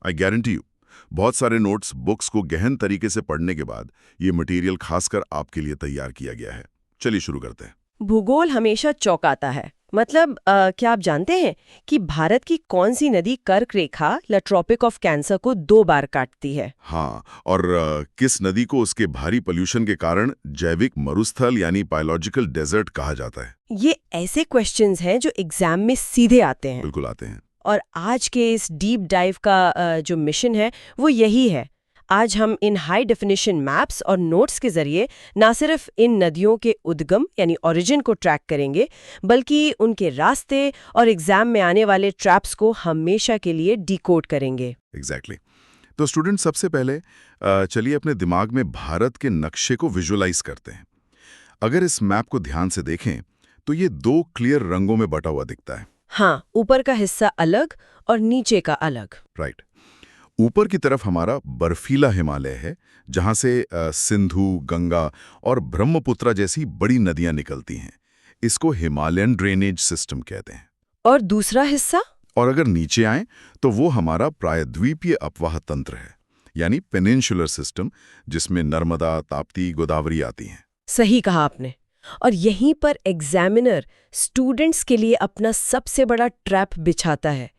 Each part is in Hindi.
आई गारंटी यू, बहुत सारे नोट्स, बुक्स को गहन तरीके से पढ़ने के बाद ये मटेरियल खासकर आपके लिए तैयार किया गया है। चलिए शुरू करते हैं। भूगोल हमेशा चौंकाता है। मतलब क्या आप जानते हैं कि भारत की कौन सी नदी कर्क रेखा या ट्रॉपिक ऑफ कैंसर को 2 बार काटती है? हाँ, और किस नदी को उसके भारी पोल्यूशन के कारण जैविक मरुस्थल यानी बायोलॉजिकल डेजर्ट कहा जाता है? ये ऐसे क्वेश्चंस हैं जो एग्जाम में सीधे आते हैं। बिल्कुल आते हैं। और आज के इस डीप डाइव का जो मिशन है वो यही है। आज हम इन हाई डेफिनेशन मैप्स और नोट्स के जरिए ना सिर्फ इन नदियों के उद्गम यानी ओरिजिन को ट्रैक करेंगे, बल्कि उनके रास्ते और एग्जाम में आने वाले ट्रैप्स को हमेशा के लिए डिकोड करेंगे। एग्जैक्टली। तो स्टूडेंट, सबसे पहले चलिए अपने दिमाग में भारत के नक्शे को विजुअलाइज करते हैं। अगर इस मैप को ध्यान से देखें तो ये 2 क्लियर रंगों में बटा हुआ दिखता है। हाँ, ऊपर का हिस्सा अलग और नीचे का अलग। राइट। ऊपर की तरफ हमारा बर्फीला हिमालय है, जहां से सिंधु, गंगा और ब्रह्मपुत्र जैसी बड़ी नदियां निकलती हैं। इसको हिमालयन ड्रेनेज सिस्टम कहते हैं। और दूसरा हिस्सा? और अगर नीचे आएं तो वो हमारा प्रायद्वीपीय अपवाह तंत्र है, यानी पेनिनसुलर सिस्टम, जिसमें नर्मदा, ताप्ती, गोदावरी आती हैं। सही कहा आपने। और यहीं पर एग्जामिनर स्टूडेंट्स के लिए अपना सबसे बड़ा ट्रैप बिछाता है,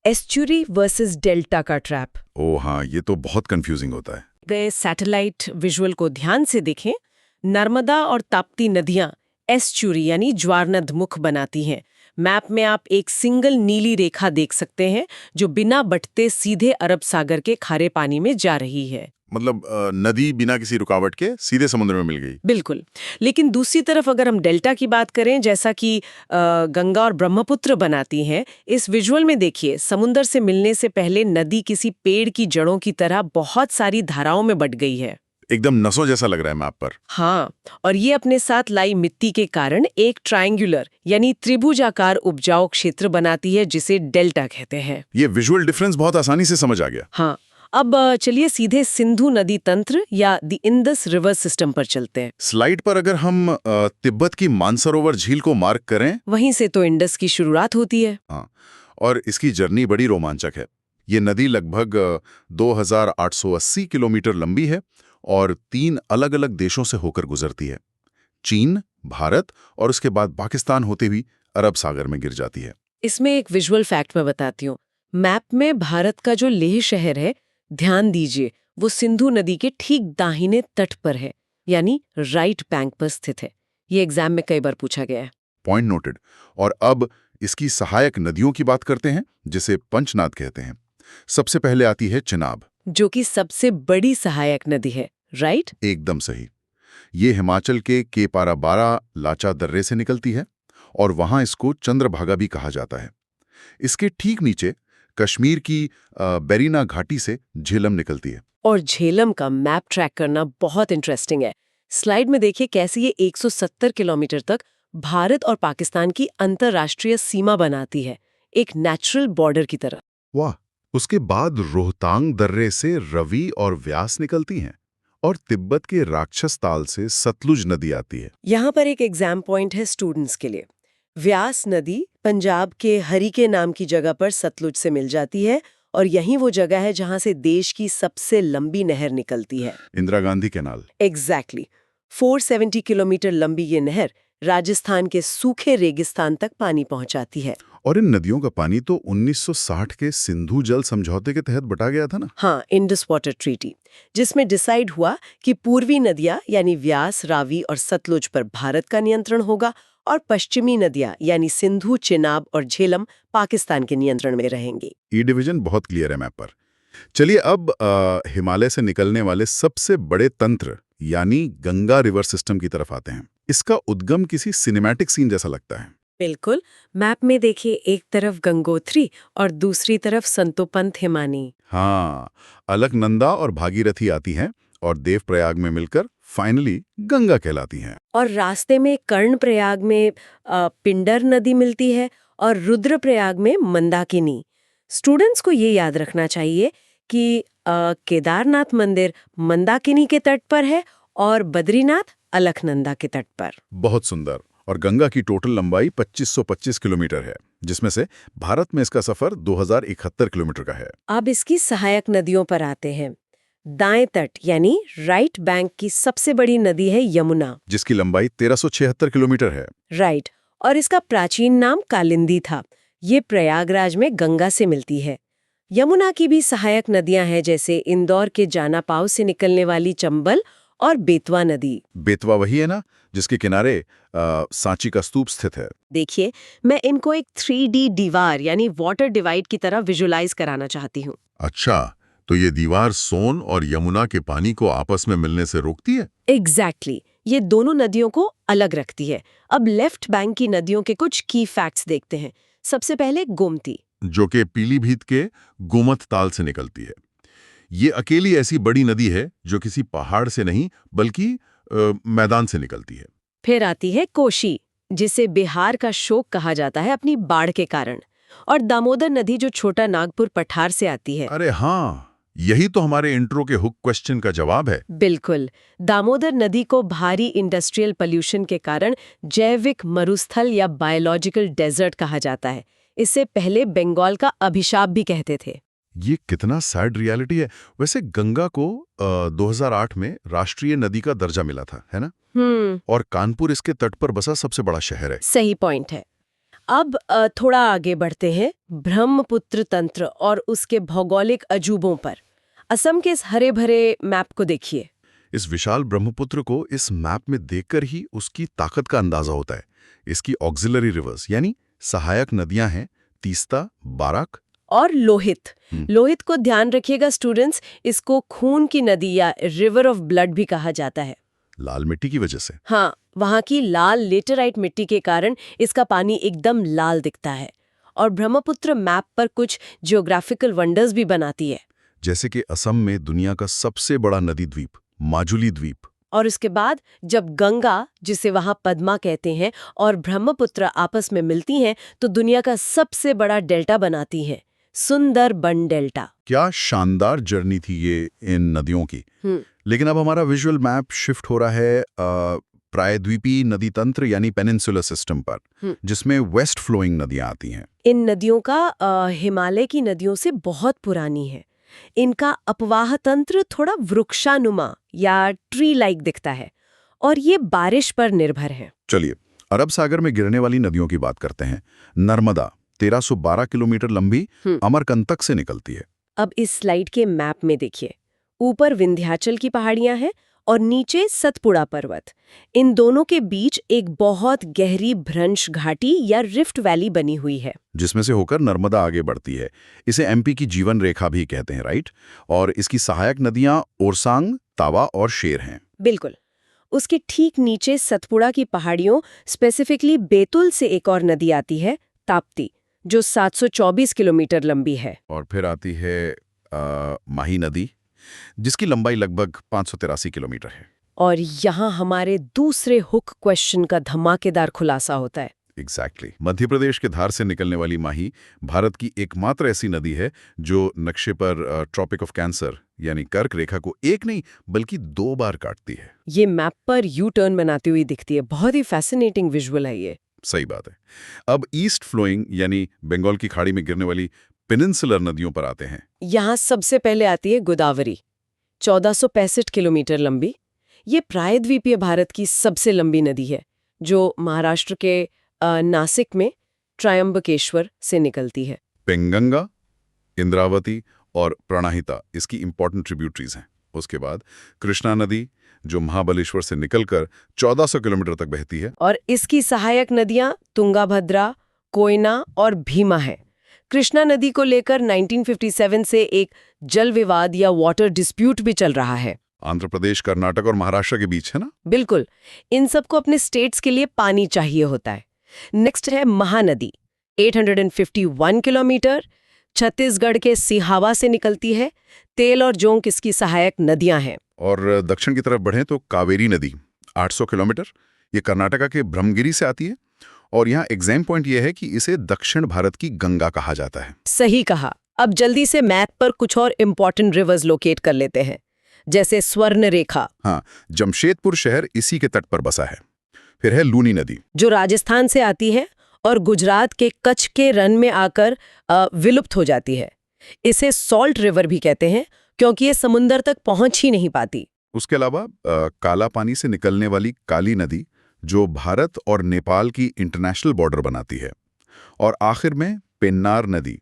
एस्चुरी वर्सेस डेल्टा का ट्रैप। ओह हाँ, ये तो बहुत कंफ्यूजिंग होता है। गए सैटेलाइट विजुअल को ध्यान से देखें। नर्मदा और ताप्ती नदियां एस्चुरी यानी ज्वारनद मुख बनाती हैं। मैप में आप एक सिंगल नीली रेखा देख सकते हैं जो बिना बटते सीधे अरब सागर के खारे पानी में जा रही है। मतलब नदी बिना किसी रुकावट के सीधे समुद्र में मिल गई। बिल्कुल। लेकिन दूसरी तरफ अगर हम डेल्टा की बात करें, जैसा कि गंगा और ब्रह्मपुत्र बनाती हैं, इस विजुअल में देखिए, समुद्र से मिलने से पहले नदी किसी पेड़ की जड़ों की तरह बहुत सारी धाराओं में बट गई है। एकदम नसों जैसा लग रहा है मैप पर। हाँ, और ये अपने साथ लाई मिट्टी के कारण एक ट्रायंगुलर यानी त्रिभुजाकार उपजाऊ क्षेत्र बनाती है, जिसे डेल्टा कहते हैं। ये विजुअल डिफरेंस बहुत आसानी से समझ आ गया। हाँ, अब चलिए सीधे सिंधु नदी तंत्र या द इंडस रिवर सिस्टम पर चलते हैं। स्लाइड पर अगर हम तिब्बत की मानसरोवर झील को मार्क करें, वहीं से तो इंडस की शुरुआत होती है। हाँ, और इसकी जर्नी बड़ी रोमांचक है। ये नदी लगभग 2880 किलोमीटर लंबी है और 3 अलग-अलग देशों से होकर गुजरती है। चीन, भारत और उसके बाद पाकिस्तान होते हुए अरब सागर में गिर जाती है। इसमें एक विजुअल फैक्ट मैं बताती हूँ। मैप में भारत का जो लेह शहर है, ध्यान दीजिए, वो सिंधु नदी के ठीक दाहिने तट पर है, यानी राइट बैंक पर स्थित है। ये एग्जाम में कई बार पूछा गया है। Point noted. और अब इसकी सहायक नदियों की बात करते हैं, जिसे पंचनाद कहते हैं। सबसे पहले आती है चिनाब, जो कि सबसे बड़ी सहायक नदी है, राइट? एकदम सही। ये हिमाचल के केपाराबारा लाचा दर्रे से निकलती है और वहां इसको चंद्रभागा भी कहा जाता है। इसके ठीक नीचे कश्मीर की बेरीना घाटी से झेलम निकलती है। और झेलम का मैप ट्रैक करना बहुत इंटरेस्टिंग है। स्लाइड में देखिए कैसे ये 170 किलोमीटर तक भारत और पाकिस्तान की अंतर्राष्ट्रीय सीमा बनाती है, एक नेचुरल बॉर्डर की तरह। वाह! उसके बाद रोहतांग दर्रे से रवि और व्यास निकलती हैं और तिब्बत के राक्षस ताल से सतलुज नदी आती है। यहाँ पर एक एग्जाम पॉइंट है स्टूडेंट्स के लिए। व्यास नदी पंजाब के हरिके नाम की जगह पर सतलुज से मिल जाती है और यही वो जगह है जहाँ से देश की सबसे लंबी नहर निकलती है, Indira Gandhi canal. Exactly. 470 kilometre लंबी ये नहर राजस्थान के सूखे रेगिस्तान तक पानी पहुंचाती है। और इन नदियों का पानी तो 1960 के सिंधु जल समझौते के तहत बटा गया था ना? हाँ, इंडस वाटर ट्रीटी, जिसमें डिसाइड हुआ कि पूर्वी नदियां यानी व्यास, रावी और सतलुज पर भारत का नियंत्रण होगा और पश्चिमी नदियां यानी सिंधु, चिनाब और झेलम पाकिस्तान के नियंत्रण में रहेंगी। ई डिवीजन बहुत क्लियर है मैप पर। चलिए अब हिमालय से निकलने वाले सबसे बड़े तंत्र यानी गंगा रिवर सिस्टम की तरफ आते हैं। इसका उद्गम किसी सिनेमैटिक सीन जैसा लगता है। बिल्कुल। मैप में देखिए, एक तरफ गंगोत्री और दूसरी तरफ संतोपंथ हिमानी। हाँ, अलकनंदा और भागीरथी आती हैं और देवप्रयाग में मिलकर फाइनली गंगा कहलाती हैं। और रास्ते में कर्णप्रयाग में पिंडर नदी मिलती है और रुद्रप्रयाग में मंदाकिनी। स्टूडेंट्स को ये याद रखना चाहिए कि केदारनाथ मंदिर मंदाकिनी के तट पर है और बद्रीनाथ अलकनंदा के तट पर। बहुत सुंदर। और गंगा की टोटल लंबाई 2525 किलोमीटर है। जिसमें से भारत में इसका सफर 2071 किलोमीटर का है। अब इसकी सहायक नदियों पर आते हैं। दाएं तट यानी राइट बैंक की सबसे बड़ी नदी है यमुना। जिसकी लंबाई 1376 किलोमीटर है। राइट, और इसका प्राचीन नाम कालिंदी था। ये प्रयागराज में गंगा से मिलती है। यमुना की भी सहायक नदियां हैं, जैसे इंदौर के जानापाव से निकलने वाली चंबल और बेतवा नदी। बेतवा वही है ना, जिसके किनारे सांची का स्तूप स्थित है। देखिए, मैं इनको एक 3D दीवार यानी वाटर डिवाइड की तरह विजुलाइज कराना चाहती हूँ। अच्छा, तो ये दीवार सोन और यमुना के पानी को आपस में मिलने से रोकती है? एग्जैक्टली, ये दोनों नदियों को अलग रखती है। अब लेफ्ट बैंक की नदियों के कुछ की फैक्ट्स देखते हैं। सबसे पहले गोमती, जो कि पीलीभीत के गोमत ताल से निकलती है। ये अकेली ऐसी बड़ी नदी है जो किसी पहाड़ से नहीं बल्कि मैदान से निकलती है। फिर आती है कोशी, जिसे बिहार का शोक कहा जाता है अपनी बाढ़ के कारण, और दामोदर नदी जो छोटा नागपुर पठार से आती है। अरे हाँ, यही तो हमारे इंट्रो के हुक क्वेश्चन का जवाब है। बिल्कुल, दामोदर नदी को भारी इंडस्ट्रियल पोल्यूशन के कारण जैविक मरुस्थल या बायोलॉजिकल डेजर्ट कहा जाता है। इससे पहले बंगाल का अभिशाप भी कहते थे। ये कितना सैड रियलिटी है। वैसे गंगा को 2008 में राष्ट्रीय नदी का दर्जा मिला था, है ना? और कानपुर इसके तट पर बसा सबसे बड़ा शहर है। सही पॉइंट है। अब थोड़ा आगे बढ़ते हैं ब्रह्मपुत्र तंत्र और उसके भौगोलिक अजूबों पर। असम के इस हरे भरे मैप को देखिए। इस विशाल ब्रह्मपुत्र को इस मैप में देखकर ही उसकी ताकत का अंदाजा होता है। इसकी ऑक्सिलरी रिवर्स यानी सहायक नदियां हैं तीस्ता, बाराक और लोहित। लोहित को ध्यान रखिएगा स्टूडेंट्स, इसको खून की नदी या रिवर ऑफ ब्लड भी कहा जाता है। लाल मिट्टी की वजह से। हाँ, वहाँ की लाल लेटेराइट मिट्टी के कारण इसका पानी एकदम लाल दिखता है। और ब्रह्मपुत्र मैप पर कुछ जियोग्राफिकल वंडर्स भी बनाती है, जैसे कि असम में दुनिया का सबसे बड़ा नदी द्वीप माजुली द्वीप। और उसके बाद जब गंगा, जिसे वहाँ पद्मा कहते हैं, और ब्रह्मपुत्र आपस में मिलती हैं तो दुनिया का सबसे बड़ा डेल्टा बनाती हैं, सुंदरबन डेल्टा। क्या शानदार जर्नी थी ये इन नदियों की। लेकिन अब हमारा विजुअल मैप शिफ्ट हो रहा है प्रायद्वीपीय नदी तंत्र यानी पेनिनसुलर सिस्टम पर, जिसमें वेस्ट फ्लोइंग नदियां आती हैं। इन नदियों का हिमालय की नदियों से बहुत पुरानी है। इनका अपवाह तंत्र थोड़ा वृक्षानुमा या ट्री लाइक दिखता है, और ये बारिश पर निर्भर है। चलिए, अरब सागर में गिरने वाली नदियों की बात करते हैं। नर्मदा 1312 किलोमीटर लंबी अमरकंटक से निकलती है। अब इस स्लाइड के मैप में देखिए, ऊपर विंध्याचल की पहाड़ियां हैं और नीचे सतपुड़ा पर्वत। इन दोनों के बीच एक बहुत गहरी भ्रंश घाटी या रिफ्ट वैली बनी हुई है, जिसमें से होकर नर्मदा आगे बढ़ती है। इसे एमपी की जीवन रेखा भी कहते हैं, राइट? और इसकी सहायक नदियां ओरसांग, तावा और शेर हैं। बिल्कुल। उसके ठीक नीचे सतपुड़ा की पहाड़ियों, स्पेसिफिकली बैतूल से एक और नदी आती है, ताप्ती, जो 724 किलोमीटर लंबी है। और फिर आती है माही नदी, जिसकी लंबाई लगभग 583 किलोमीटर है। और यहाँ हमारे दूसरे हुक क्वेश्चन का धमाकेदार खुलासा होता है। एग्जैक्टली। मध्य प्रदेश के धार से निकलने वाली माही भारत की एकमात्र ऐसी नदी है जो नक्शे पर ट्रॉपिक ऑफ कैंसर यानी कर्क रेखा को एक नहीं बल्कि 2 बार काटती है। ये मैप पर यू टर्न बनाती हुई दिखती है। बहुत ही फैसिनेटिंग विजुअल है ये। सही बात है। अब ईस्ट फ्लोइंग यानी बंगाल की खाड़ी में गिरने वाली पेनिनसुलर नदियों पर आते हैं। यहाँ सबसे पहले आती है गोदावरी, 1465 किलोमीटर लंबी। ये प्रायद्वीपीय भारत की सबसे लंबी नदी है, जो महाराष्ट्र के नासिक में त्रयंबकेश्वर से निकलती है। पेंगंगा, इंद्रावती और प्राणहिता इसकी इंपॉर्टेंट ट्रिब्यूटरीज हैं। उसके बाद कृष्णा नदी, जो महाबलेश्वर से निकलकर 1400 किलोमीटर तक बहती है। और इसकी सहायक नदियां तुंगाभद्रा, कोयना और भीमा है। कृष्णा नदी को लेकर 1957 से एक जल विवाद या वाटर डिस्प्यूट भी चल रहा है। आंध्र प्रदेश, कर्नाटक और महाराष्ट्र के बीच, है ना? बिल्कुल। इन सबको अपने स्टेट्स के लिए पानी चाहिए होता है। नेक्स्ट है महानदी, 851 किलोमीटर, छत्तीसगढ़ के सिहावा से निकलती है। तेल और जोंक इसकी सहायक नदियां हैं। और दक्षिण की तरफ बढ़ें तो कावेरी नदी 800 किलोमीटर, ये कर्नाटका के ब्रह्मगिरी से आती है। और यहाँ एग्जाम पॉइंट ये है कि इसे दक्षिण भारत की गंगा कहा जाता है। सही कहा। अब जल्दी से मैप पर कुछ और इम्पोर्टेंट रिवर्स लोकेट कर लेते हैं, जैसे स्वर्ण रेखा। हाँ, जमशेदपुर शहर इसी के तट पर बसा है। फिर है लूनी नदी, जो राजस्थान से आती है और गुजरात के कच्छ के रन में आकर विलुप्त हो जाती है। इसे सॉल्ट रिवर भी कहते हैं क्योंकि ये समुंदर तक पहुंच ही नहीं पाती। उसके अलावा काला पानी से निकलने वाली काली नदी जो भारत और नेपाल की इंटरनेशनल बॉर्डर बनाती है। और आखिर में पेन्नार नदी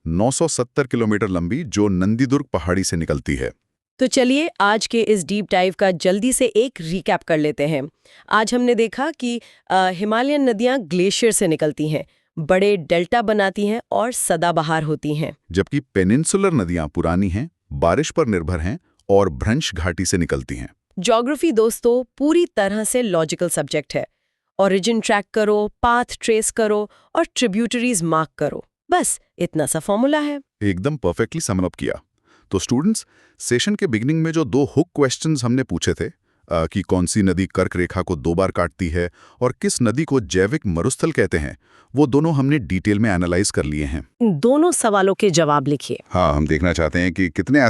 970 किलोमीटर लंबी जो नंदीदुर्ग पहाड़ी से निकलती है। तो चलिए आज के इस डीप डाइव का जल्दी से एक रिकैप कर लेते हैं। आज हमने देखा कि हिमालयन नदियां ग्लेशियर से निकलती हैं, बड़े डेल्टा बनाती हैं और सदाबहार होती हैं। जबकि पेनिनसुलर नदियां पुरानी हैं, बारिश पर निर्भर हैं और भ्रंश घाटी से निकलती हैं। ज्योग्राफी दोस्तों पूरी तरह से लॉजिकल सब्जेक्ट है। ओरिजिन ट्रैक करो, पाथ ट्रेस करो और ट्रिब्यूटरीज मार्क करो, बस इतना सा फॉर्मूला है। एकदम परफेक्टली सम अप किया। तो स्टूडेंट्स, सेशन के बिगिनिंग में जो 2 हुक क्वेश्चंस हमने पूछे थे कि कौन सी नदी कर्क रेखा को 2 बार काटती है और किस नदी को जैविक मरुस्थल कहते हैं, वो दोनों हमने डिटेल में एनालाइज कर लिए हैं। दोनों सवालों के जवाब लिखिए। हाँ, हम देखना चाहते हैं कि कितने